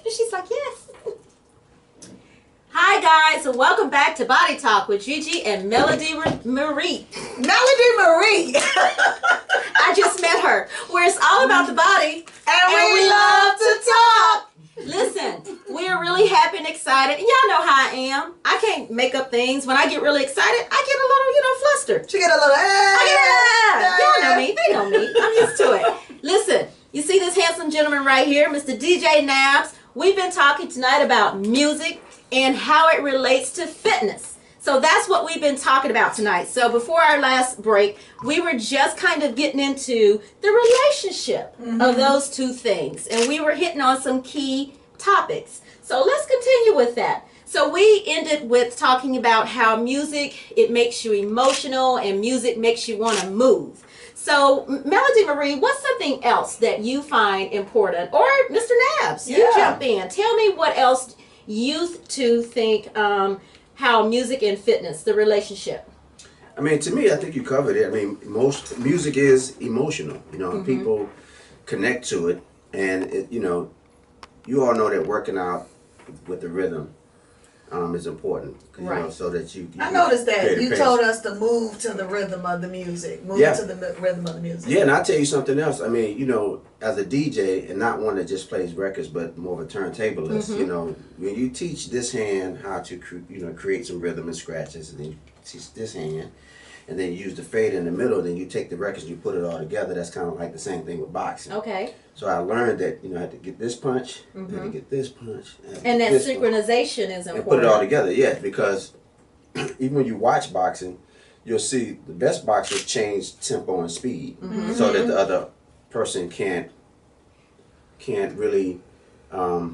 And she's like, yes. Hi guys, and welcome back to Body Talk with Gigi and Melody Marie. Melody Marie. I just met her, where it's all about the body, and we love to talk. Listen, we are really happy and excited. Y'all know how I am. I can't make up things. When I get really excited, I get a little, flustered. She get a little, Y'all know me. They know me. I'm used to it. Listen, you see this handsome gentleman right here, Mr. DJ Nabs. We've been talking tonight about music and how it relates to fitness. So that's what we've been talking about tonight. So before our last break, we were just kind of getting into the relationship of those two things. And we were hitting on some key topics. So let's continue with that. So we ended with talking about how music, it makes you emotional and music makes you want to move. So Melody Marie, what's something else that you find important? Or Mr. Nabs, you jump in. Tell me what else you two think how music and fitness, the relationship. I mean, to me, I think you covered it. I mean, most music is emotional, people connect to it, and it, you all know that working out with the rhythm is important, right? So that you I noticed that you told us to move to the rhythm of the music, to the rhythm of the music. Yeah, and I'll tell you something else. I mean, as a DJ and not one that just plays records, but more of a turntablist, when you teach this hand how to create some rhythm and scratches, and then you teach this hand, and then you use the fade in the middle, then you take the records and you put it all together. That's kind of like the same thing with boxing. Okay. So I learned that I had to get this punch, and then get this punch, and that synchronization is important. And put it all together, yes, because even when you watch boxing, you'll see the best boxers change tempo and speed so that the other person can't really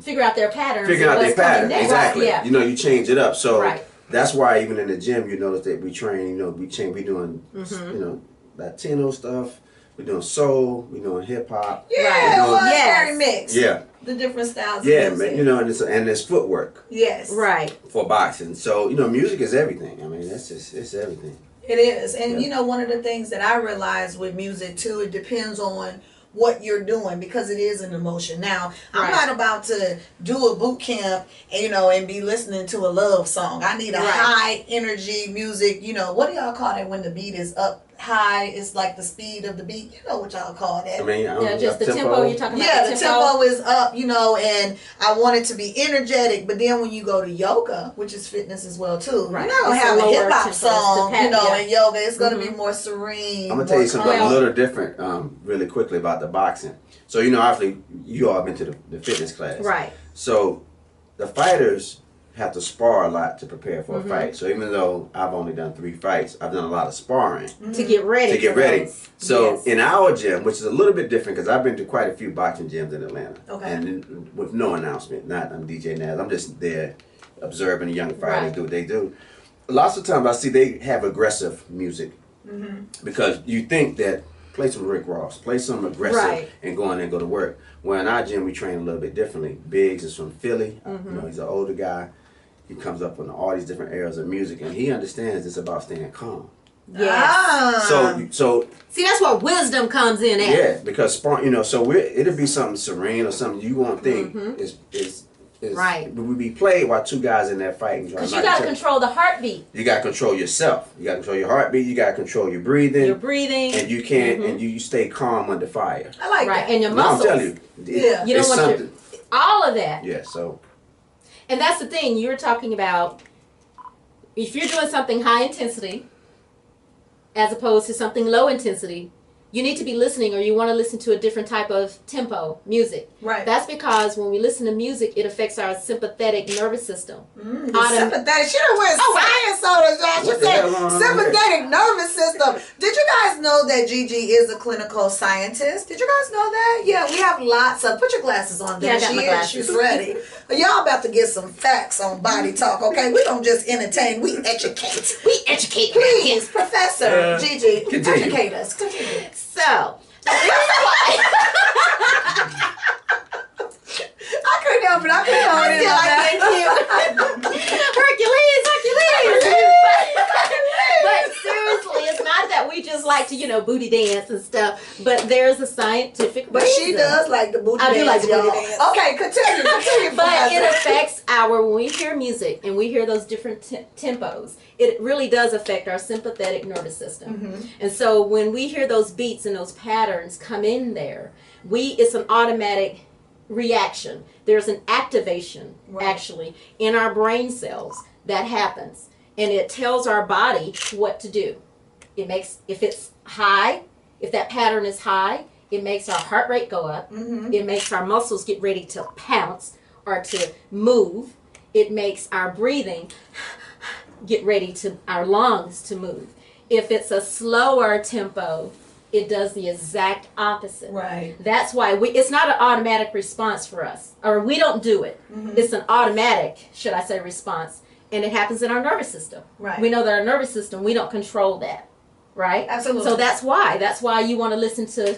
figure out their patterns. Exactly. Yeah. You change it up. So that's why even in the gym, you notice that we train. We doing Latino stuff. We're doing soul. We're doing hip hop. Yeah, very mixed. Yeah. The different styles. Yeah, of music. and it's footwork. Yes. Right. For boxing, so music is everything. I mean, it's everything. It is, and one of the things that I realize with music too, it depends on what you're doing because it is an emotion. Now, I'm not about to do a boot camp, and be listening to a love song. I need a high energy music. What do y'all call that when the beat is up high? It's like the speed of the beat. You know what y'all call that? I mean, just the tempo you're talking about. Yeah, the tempo is up, and I want it to be energetic. But then when you go to yoga, which is fitness as well too, you're not gonna have a hip hop song, in yoga. It's gonna be more serene. I'm gonna tell you something a little different, really quickly about the boxing. So obviously you all been to the fitness class, right? So the fighters have to spar a lot to prepare for a fight. So even though I've only done 3 fights, I've done a lot of sparring to get ready. So in our gym, which is a little bit different because I've been to quite a few boxing gyms in Atlanta, and with no announcement. I'm DJ Nabs. I'm just there observing the young fighters do what they do. Lots of times I see they have aggressive music because you think that play some Rick Ross, play some aggressive, and go in there and go to work. Well, in our gym we train a little bit differently. Biggs is from Philly. He's an older guy. He comes up with all these different eras of music, and he understands it's about staying calm. Yes. So see, that's where wisdom comes in at. Yeah, because so it'll be something serene or something you won't think is right. We be played while 2 guys in there fighting. Because you got to control the heartbeat. You got to control yourself. You got to control your heartbeat. You got to control your breathing. And you can't, and you stay calm under fire. I like that. And your muscles. I'm telling you, you don't want all of that. Yeah. So. And that's the thing you're talking about. If you're doing something high intensity, as opposed to something low intensity, you need to be listening, or you want to listen to a different type of tempo music. Right. That's because when we listen to music, it affects our sympathetic nervous system. Sympathetic. She done went science on us, y'all. She said sympathetic nervous system. Did you guys know that Gigi is a clinical scientist? Did you guys know that? Yeah, we have lots of. Put your glasses on. Yeah, I got my glasses. She's ready. Y'all about to get some facts on Body Talk, okay? We don't just entertain. We educate. We educate. Please, Professor Gigi, continue. educate us. Continue. So, the reason why I couldn't help it. I couldn't hold it. Hercules. But seriously, it's not that we just like to, booty dance and stuff. But there's a scientific But reason. she does like the booty dance. I do like the booty dance. Okay, continue. But it affects when we hear music and we hear those different tempos, it really does affect our sympathetic nervous system. And so when we hear those beats and those patterns come in there, it's an automatic reaction. There's an activation, actually, in our brain cells that happens. And it tells our body what to do. It makes, if it's high, if that pattern is high, it makes our heart rate go up. It makes our muscles get ready to pounce or to move. It makes our breathing get ready to, our lungs to move. If it's a slower tempo, it does the exact opposite. Right. That's why it's not an automatic response for us, or we don't do it. It's an automatic, should I say, response, and it happens in our nervous system. Right. We know that our nervous system, we don't control that, right? Absolutely. So that's why you want to listen to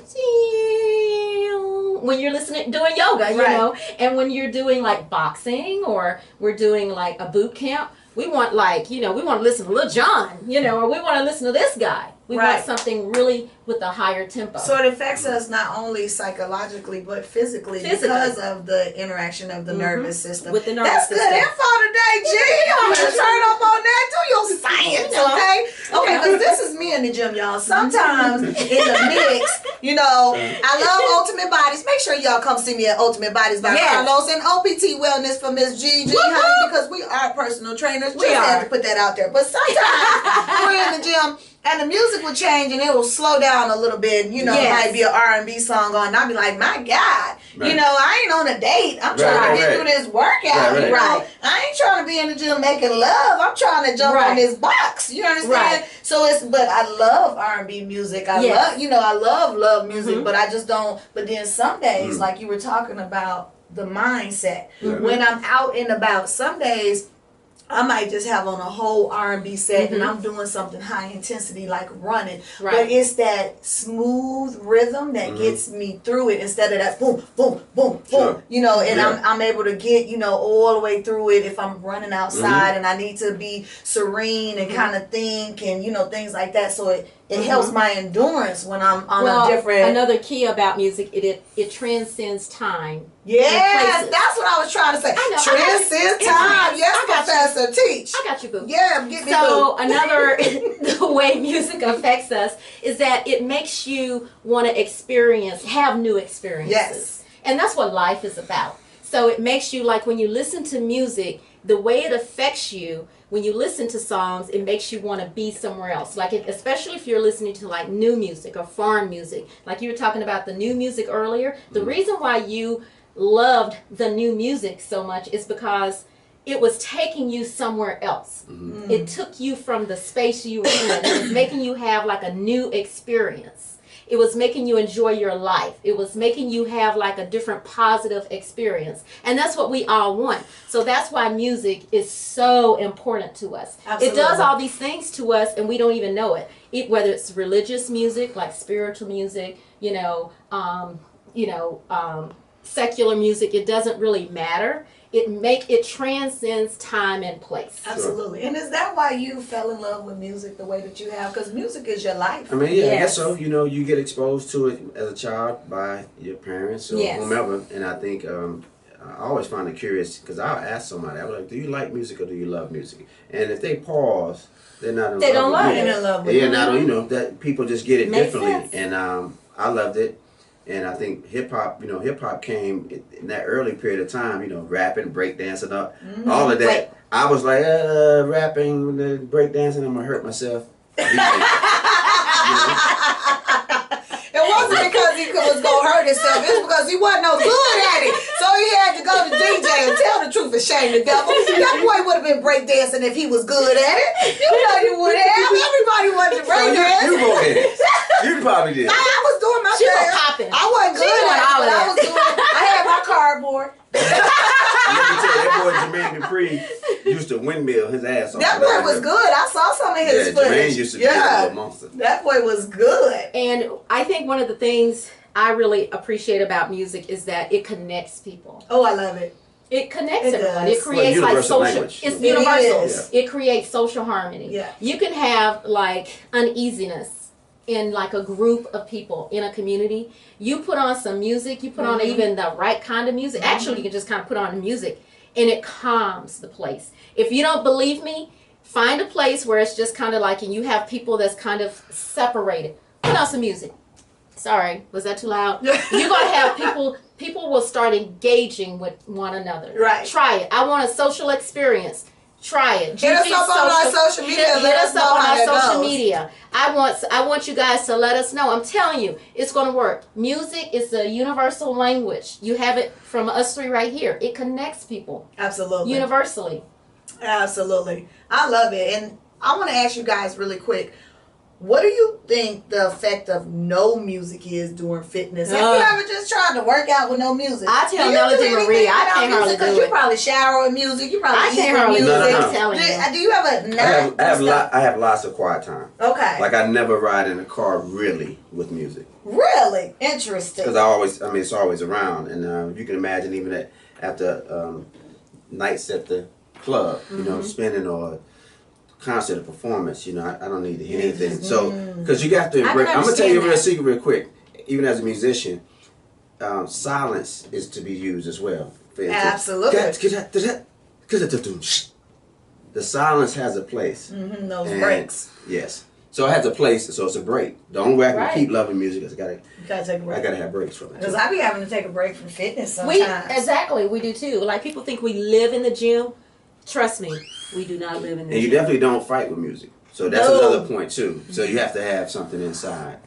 when you're doing yoga, you know, and when you're doing like boxing, or we're doing like a boot camp. We want we want to listen to Lil Jon, or we want to listen to this guy. We want something really with a higher tempo. So it affects us not only psychologically but physically because of the interaction of the nervous system. With the nervous system. That's good info today, G. I'm gonna turn up on that. Do your science, okay? Okay, because this is me in the gym, y'all. Sometimes in the mix, I love Ultimate Bodies. Make sure y'all come see me at Ultimate Bodies by Carlos and OPT Wellness for Miss Gigi, honey, because we are personal trainers. Just had to put that out there. But sometimes we're in the gym and the music will change and it will slow down a little bit. It might be an R&B song on. And I'll be like, my God, I ain't on a date. I'm trying to get through this workout. I ain't trying to be in the gym making love. I'm trying to jump on this box. You understand? So but I love R&B music. I love music, but I just don't. But then some days, like you were talking about the mindset, when I'm out and about, some days I might just have on a whole R&B set and I'm doing something high intensity like running. But it's that smooth rhythm that gets me through it instead of that boom, boom, boom, boom. And I'm able to get, all the way through it if I'm running outside and I need to be serene and kind of think and, things like that. So it helps my endurance when I'm on a different... Another key about music, it transcends time. Yes, that's what I was trying to say. Transcends time. Yes, Professor, teach. I got you, boo. Yeah, get me So another the way music affects us is that it makes you want to have new experiences. Yes. And that's what life is about. So it makes you, like when you listen to music, the way it affects you, when you listen to songs, it makes you want to be somewhere else. Like, especially if you're listening to like new music or foreign music. Like you were talking about the new music earlier. The reason why you loved the new music so much is because it was taking you somewhere else. It took you from the space you were in. It was making you have like a new experience. It was making you enjoy your life. It was making you have like a different positive experience. And that's what we all want. So that's why music is so important to us. Absolutely. It does all these things to us and we don't even know it. Whether it's religious music, like spiritual music, secular music, it doesn't really matter. It transcends time and place. Absolutely. And is that why you fell in love with music the way that you have? Because music is your life. I mean, I guess so. You get exposed to it as a child by your parents or whomever. And I think I always find it curious because I'll ask somebody, I'm like, do you like music or do you love music? And if they pause, they're not in love with it. They're not, that people just get it differently. Sense. And I loved it. And I think hip hop came in that early period of time, rapping, breakdancing up, all of that. I was like, rapping, breakdancing, I'm going to hurt myself. It wasn't because he was going to hurt himself. It was because he wasn't no good at it. So he had to go to DJ and tell the truth and shame the devil. That boy would have been breakdancing if he was good at it. You would have. Everybody wanted to breakdance. You go ahead. You probably did. I was doing my thing. I wasn't good at it, but I was doing it. I had my cardboard. Let me tell you, that boy Jermaine Dupri used to windmill his ass off. That boy was good. I saw some of his footage. Jermaine used to be a little monster. That boy was good. And I think one of the things I really appreciate about music is that it connects people. Oh, I love it. It connects everyone. It creates like social. Language. It's universal. It is. It creates social harmony. Yeah. You can have like uneasiness in like a group of people in a community, you put on some music, you put on even the right kind of music. Actually, you can just kind of put on the music and it calms the place. If you don't believe me, find a place where it's just kind of like, and you have people that's kind of separated. Put on some music. Sorry, was that too loud? You're going to have people will start engaging with one another. Right. Try it. I want a social experience. Try it. Hit us up on our social media. Hit us up on our social media. I want you guys to let us know. I'm telling you, it's going to work. Music is a universal language. You have it from us three right here. It connects people. Absolutely. Universally. Absolutely. I love it. And I want to ask you guys really quick, what do you think the effect of no music is during fitness? Have you ever just tried to work out with no music? I tell Melody Marie, I can't hardly do it. Because you probably shower with music. You probably eat with music. No. I'm telling you. Do you have a I have lots of quiet time. Okay. Like I never ride in a car really with music. Really? Interesting. Because it's always around. And you can imagine even after nights at the club, you know, spinning or concert or performance, you know, I don't need to hear anything. So, because you got to embrace, I'm going to tell you a real secret real quick. Even as a musician, silence is to be used as well. Absolutely. The silence has a place. Those breaks. Yes. So it has a place, so it's a break. The only way I can keep loving music is you gotta take a break. I gotta have breaks from it. Because I be having to take a break from fitness sometimes. We do too. Like people think we live in the gym. Trust me, we do not live in the gym. And you definitely don't fight with music. So that's another point too. So you have to have something inside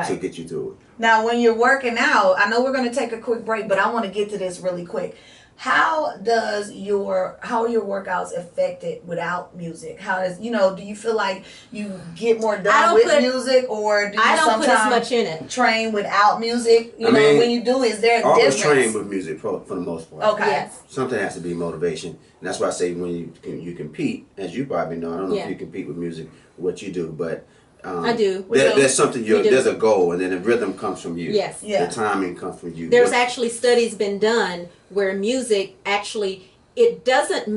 to get you through it. Now when you're working out, I know we're gonna take a quick break, but I want to get to this really quick. How are your workouts affected without music? Do you feel like you get more done with music, or do you I don't sometimes put as much in it. Train without music? When you do, is there a difference? I always train with music for the most part. Okay. Yes. Something has to be motivation, and that's why I say when you compete, as you probably know, I don't know if you compete with music, what you do, but I do. There's something. There's a goal, and then the rhythm comes from you. Yes. The timing comes from you. There's actually studies been done where music actually it doesn't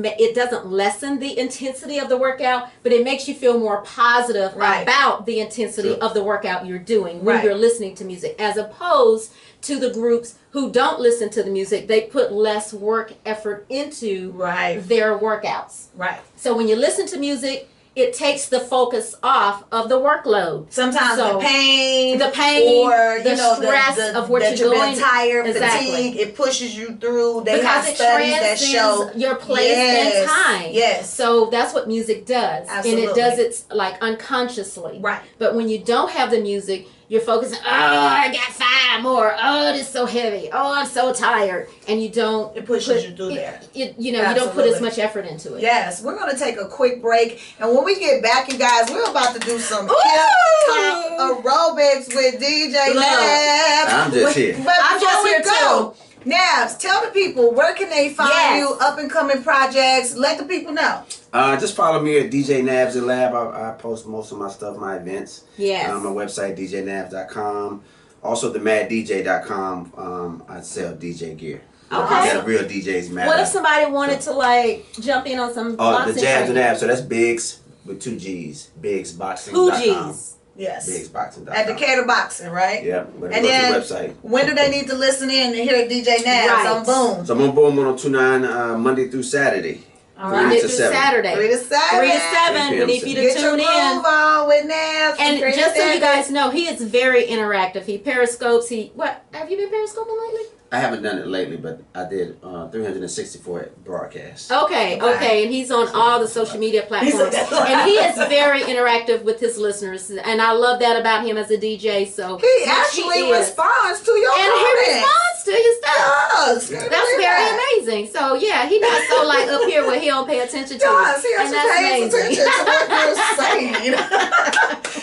lessen the intensity of the workout, but it makes you feel more positive about the intensity of the workout you're doing when you're listening to music, as opposed to the groups who don't listen to the music. They put less work effort into their workouts. Right. So when you listen to music, it takes the focus off of the workload. Sometimes the pain, or the stress of what you're doing. Tired, fatigue, it pushes you through. They have studies that show your place and time. Yes. So that's what music does. Absolutely. And it does it like unconsciously. Right. But when you don't have the music, you're focusing, I got 5 more. Oh, this is so heavy. Oh, I'm so tired. And you don't. It pushes you through there. You don't put as much effort into it. Yes. We're going to take a quick break. And when we get back, you guys, we're about to do some hip-hop aerobics with DJ Nabs. I'm just here. But before we go, Nabs, tell the people, where can they find you, up-and-coming projects? Let the people know. Just follow me at DJ Nabs in Lab. I post most of my stuff, my events. Yes. My website, djnabs.com. Also, themaddj.com. I sell DJ gear. Okay. Yeah, real DJs matter. What if somebody wanted to jump in on some boxing? The Jabs and Abs. So that's Biggs with 2 G's. Biggsboxing.com. 2 G's. Yes. Biggsboxing.com. At Decatur Boxing, right? Yeah. And then the website. When do they need to listen in and hear DJ Nabs on Boom? So I'm on Boom 102.9 Monday through Saturday. Monday through Saturday. 3 to 7. 3 to 7. We need you to tune in. On with Nabs. And just so you guys know, he is very interactive. He periscopes. Have you been periscoping lately? I haven't done it lately, but I did 364 broadcasts. Okay, and he's on all the social media platforms, and he is very interactive with his listeners, and I love that about him as a DJ. So he actually responds to your comments. He responds to your stuff. Yes, that's very amazing. So yeah, he's not so up here where he don't pay attention to it. He pays attention to what you're saying.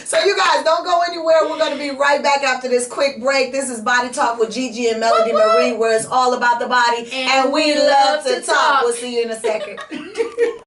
So you guys don't go anywhere. We're going to be right back after this quick break. This is Body Talk with Gigi and Melody Marie, where it's all about the body, and we love to talk. We'll see you in a second.